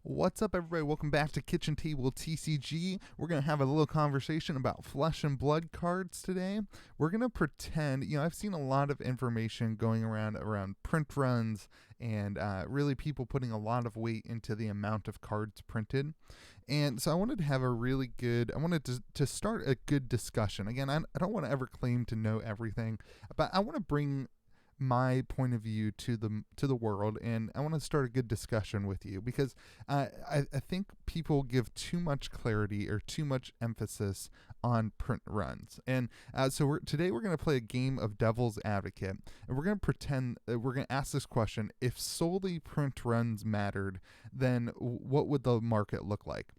What's up, everybody? Welcome back to Kitchen Table TCG. We're going to have a little conversation about Flesh and Blood cards today. We're going to pretend, I've seen a lot of information going around print runs and really people putting a lot of weight into the amount of cards printed. And so I wanted to have I wanted to start a good discussion. Again, I don't want to ever claim to know everything, but I want to bring my point of view to the world, and I want to start a good discussion with you because I think people give too much clarity or too much emphasis on print runs. And today we're going to play a game of devil's advocate, and we're going to pretend we're going to ask this question: if solely print runs mattered, then what would the market look like?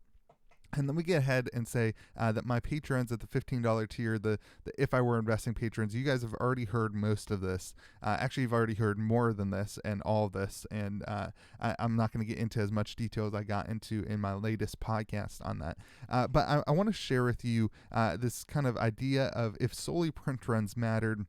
And then we get ahead and say that my patrons at the $15 tier, the If I Were Investing patrons, you guys have already heard most of this. Actually, you've already heard more than this and all of this. And I'm not going to get into as much detail as I got into in my latest podcast on that. But I want to share with you this kind of idea of if solely print runs mattered,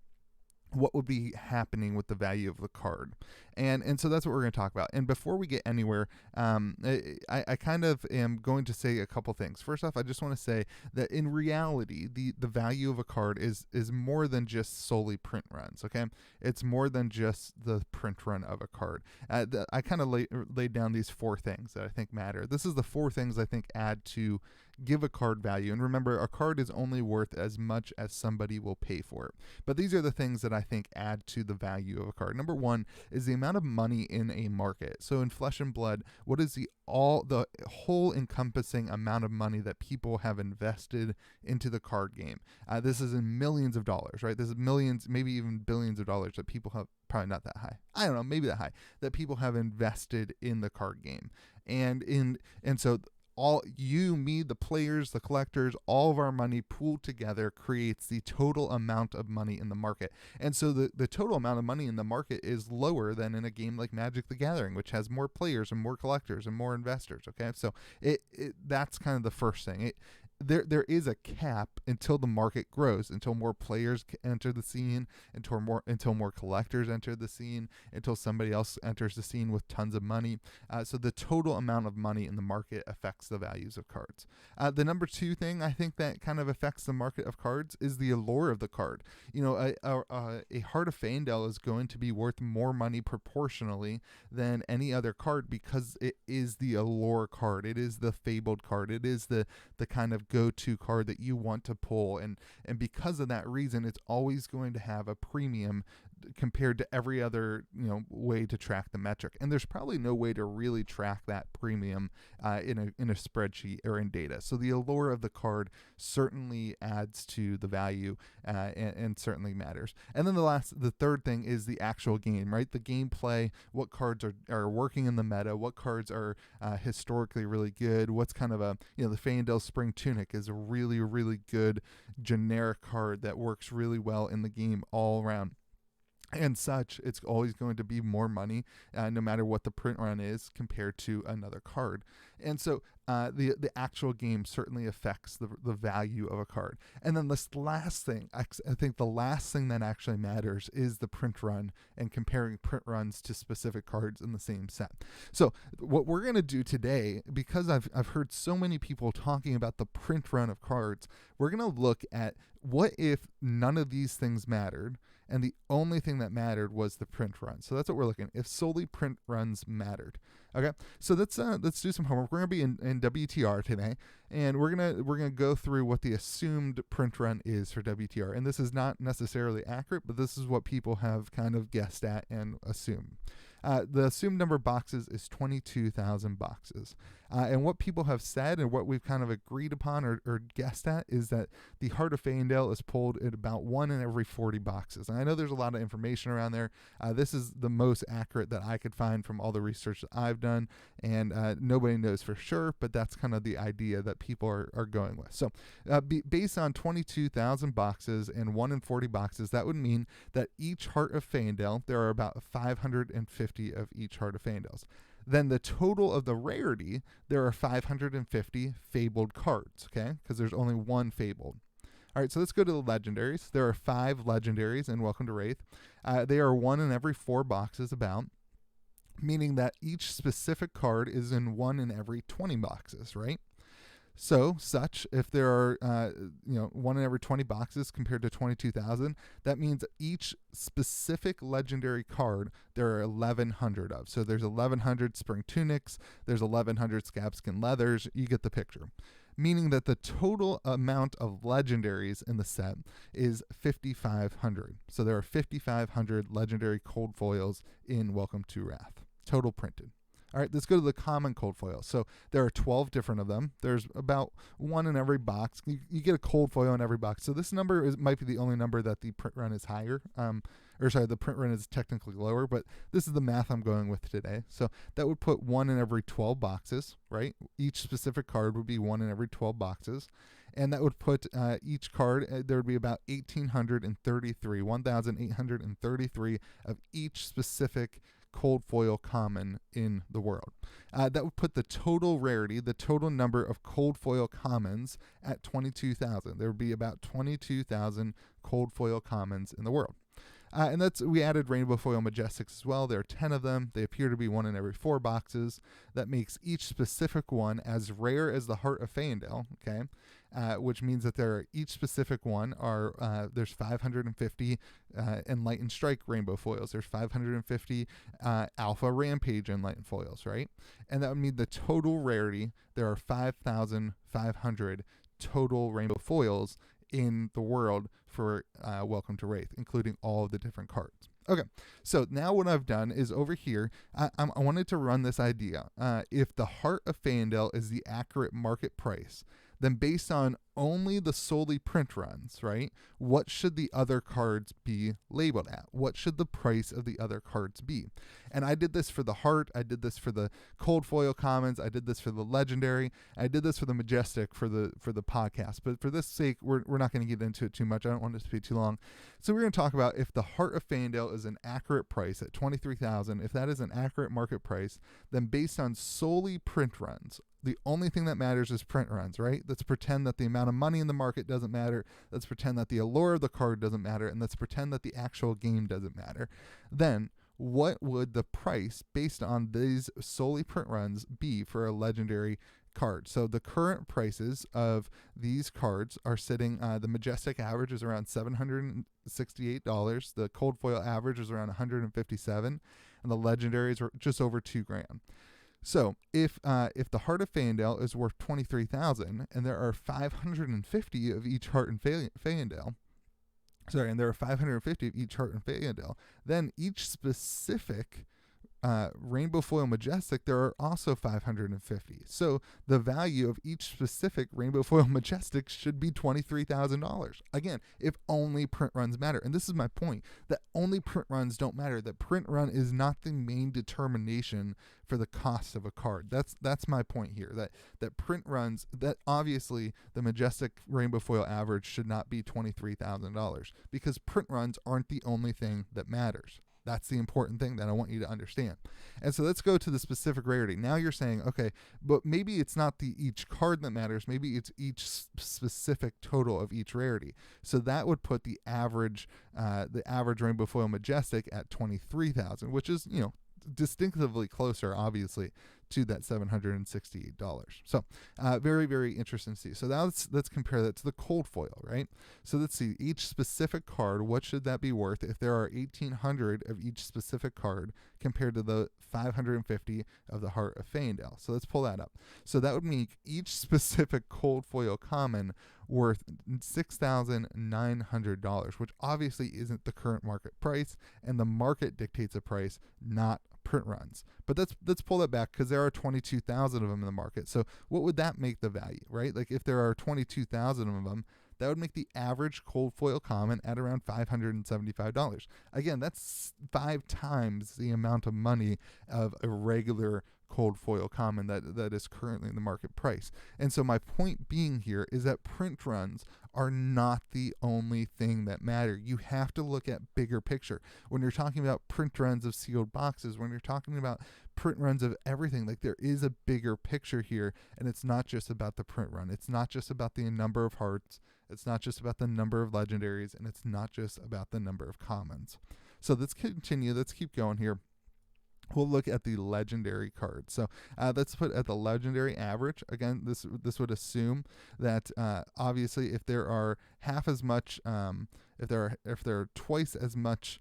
what would be happening with the value of the card. And so that's what we're going to talk about. And before we get anywhere, I kind of am going to say a couple things. First off, I just want to say that in reality, the value of a card is more than just solely print runs, okay? It's more than just the print run of a card. I kind of laid down these four things that I think matter. This is the four things I think add to give a card value. And remember, a card is only worth as much as somebody will pay for it. But these are the things that I think add to the value of a card. Number one is the amount of money in a market. So in Flesh and Blood, what is the whole encompassing amount of money that people have invested into the card game? This is in millions of dollars, right? This is millions, maybe even billions of dollars that people have, probably not that high, I don't know, maybe that high, that people have invested in the card game. And so all you, me, the players, the collectors, all of our money pooled together creates the total amount of money in the market. And so the total amount of money in the market is lower than in a game like Magic the Gathering, which has more players and more collectors and more investors. Okay, so that's kind of the first thing. There is a cap until the market grows, until more players enter the scene, until more collectors enter the scene, until somebody else enters the scene with tons of money. So the total amount of money in the market affects the values of cards. The number two thing I think that kind of affects the market of cards is the allure of the card. A Heart of Faendal is going to be worth more money proportionally than any other card because it is the allure card. It is the fabled card. It is the kind of go-to card that you want to pull, and because of that reason, it's always going to have a premium compared to every other way to track the metric. And there's probably no way to really track that premium in a spreadsheet or in data. So the allure of the card certainly adds to the value and certainly matters. And then the third thing is the actual game, right? The gameplay, what cards are working in the meta, what cards are historically really good, what's kind of the Faendal Spring Tunic is a really, really good generic card that works really well in the game all around. And such, it's always going to be more money no matter what the print run is compared to another card. And so the actual game certainly affects the value of a card. And then this last thing, I think the last thing that actually matters is the print run and comparing print runs to specific cards in the same set. So what we're going to do today, because I've heard so many people talking about the print run of cards, we're going to look at what if none of these things mattered and the only thing that mattered was the print run. So that's what we're looking at, if solely print runs mattered. Okay, so let's do some homework. We're gonna be in WTR today, and we're gonna go through what the assumed print run is for WTR. And this is not necessarily accurate, but this is what people have kind of guessed at and assumed. The assumed number of boxes is 22,000 boxes. And what people have said and what we've kind of agreed upon or guessed at is that the Heart of Faendal is pulled at about 1 in every 40 boxes. And I know there's a lot of information around there. This is the most accurate that I could find from all the research that I've done. And nobody knows for sure, but that's kind of the idea that people are going with. So based on 22,000 boxes and 1 in 40 boxes, that would mean that each Heart of Faendal, there are about 550 of each Heart of Faendals. Then the total of the rarity, there are 550 fabled cards, okay? Because there's only one fabled. All right, so let's go to the legendaries. There are 5 legendaries in Welcome to Wraith. They are 1 in every 4 boxes about. meaning that each specific card is in 1 in every 20 boxes, right? So, if there are, 1 in every 20 boxes compared to 22,000, that means each specific legendary card there are 1,100 of. So there's 1,100 Spring Tunics, there's 1,100 Scabskin Leathers. You get the picture. Meaning that the total amount of legendaries in the set is 5,500. So there are 5,500 legendary cold foils in Welcome to Wrath, total printed. All right, let's go to the common cold foil. So there are 12 different of them. There's about 1 in every box. You get a cold foil in every box. So this number might be the only number that the print run is higher. The print run is technically lower, but this is the math I'm going with today. So that would put 1 in every 12 boxes, right? Each specific card would be 1 in every 12 boxes. And that would put each card, there would be about 1,833 of each specific cold foil common in the world. That would put the total rarity, the total number of cold foil commons at 22,000. There would be about 22,000 cold foil commons in the world. And we added Rainbow Foil Majestics as well. There are 10 of them. They appear to be 1 in every 4 boxes. That makes each specific one as rare as the Heart of Feyendel, okay? Which means that each specific one there's 550 Enlightened Strike Rainbow Foils. There's 550 Alpha Rampage Enlightened Foils, right? And that would mean the total rarity, there are 5,500 total Rainbow Foils in the world for Welcome to Wraith, including all of the different cards. Okay, so now what I've done is over here, I wanted to run this idea. If the Heart of Feyendel is the accurate market price, then based on only the solely print runs, right, what should the other cards be labeled at? What should the price of the other cards be? And I did this for the Heart, I did this for the cold foil commons, I did this for the legendary, I did this for the majestic for the podcast. But for this sake, we're not going to get into it too much. I don't want this to be too long. So we're going to talk about if the Heart of Feyendel is an accurate price at 23,000, if that is an accurate market price, then based on solely print runs, the only thing that matters is print runs, right? Let's pretend that the amount of money in the market doesn't matter. Let's pretend that the allure of the card doesn't matter. And let's pretend that the actual game doesn't matter. Then what would the price based on these solely print runs be for a legendary card? So the current prices of these cards are sitting, the Majestic average is around $768. The cold foil average is around $157. And the legendaries are just over $2,000. So if the Heart of Feyendel is worth 23,000 and there are 550 of each Heart in Feyendel, and there are 550 of each Heart in Feyendel, then each specific Rainbow Foil Majestic, there are also 550. So the value of each specific Rainbow Foil Majestic should be $23,000. Again, if only print runs matter. And this is my point, that only print runs don't matter, that print run is not the main determination for the cost of a card. That's my point here, that print runs, that obviously the Majestic Rainbow Foil average should not be $23,000 because print runs aren't the only thing that matters. That's the important thing that I want you to understand. And so let's go to the specific rarity. Now you're saying, okay, but maybe it's not each card that matters. Maybe it's each specific total of each rarity. So that would put the average Rainbow Foil Majestic at 23,000, which is, distinctively closer, obviously, to that $768. So very, very interesting to see. So now let's compare that to the cold foil, right? So let's see, each specific card, what should that be worth if there are 1,800 of each specific card compared to the 550 of the Heart of Feyendel? So let's pull that up. So that would make each specific cold foil common worth $6,900, which obviously isn't the current market price, and the market dictates a price, not print runs. But let's pull that back because there are 22,000 of them in the market. So what would that make the value, right? Like if there are 22,000 of them, that would make the average cold foil common at around $575. Again, that's 5 times the amount of money of a regular cold foil common that is currently in the market price. And so my point being here is that print runs are not the only thing that matter. You have to look at bigger picture. When you're talking about print runs of sealed boxes, when you're talking about print runs of everything, like there is a bigger picture here, and it's not just about the print run. It's not just about the number of hearts. It's not just about the number of legendaries, and it's not just about the number of commons. So let's continue. Let's keep going here. we'll look at the legendary card. So let's put at the legendary average. Again, this would assume that obviously if there are half as much, if there are twice as much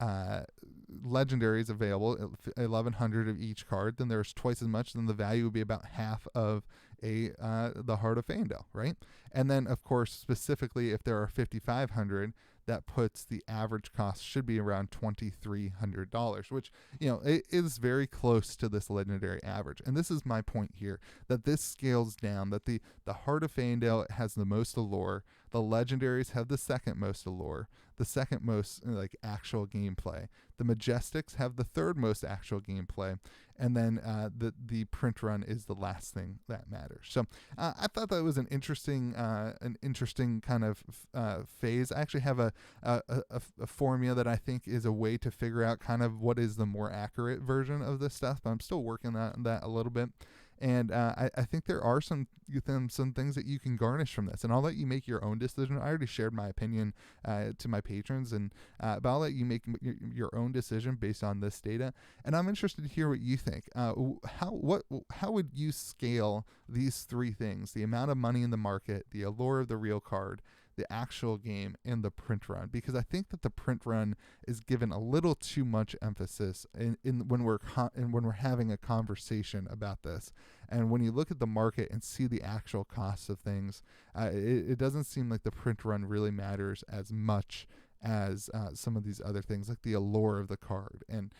legendaries available, 1,100 of each card, then there's twice as much. Then the value would be about half of the Heart of Faendal, right? And then of course specifically if there are 5,500, that puts the average cost should be around $2,300, which, it is very close to this legendary average. And this is my point here, that this scales down, that the Heart of Faendal has the most allure, the legendaries have the second most allure, the second most actual gameplay. The Majestics have the third most actual gameplay, and then the print run is the last thing that matters. So I thought that was an interesting kind of phase. I actually have a formula that I think is a way to figure out kind of what is the more accurate version of this stuff, but I'm still working on that a little bit. And I think there are some things that you can garnish from this, and I'll let you make your own decision. I already shared my opinion to my patrons, and but I'll let you make your own decision based on this data. And I'm interested to hear what you think. How would you scale these three things: the amount of money in the market, the allure of the real card, the actual game, and the print run? Because I think that the print run is given a little too much emphasis when we're having a conversation about this. And when you look at the market and see the actual costs of things, it doesn't seem like the print run really matters as much as some of these other things, like the allure of the card and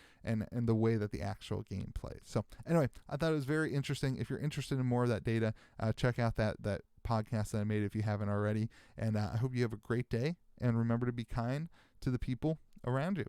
the way that the actual game plays. So anyway, I thought it was very interesting. If you're interested in more of that data, check out that podcast that I made if you haven't already. And I hope you have a great day, and remember to be kind to the people around you.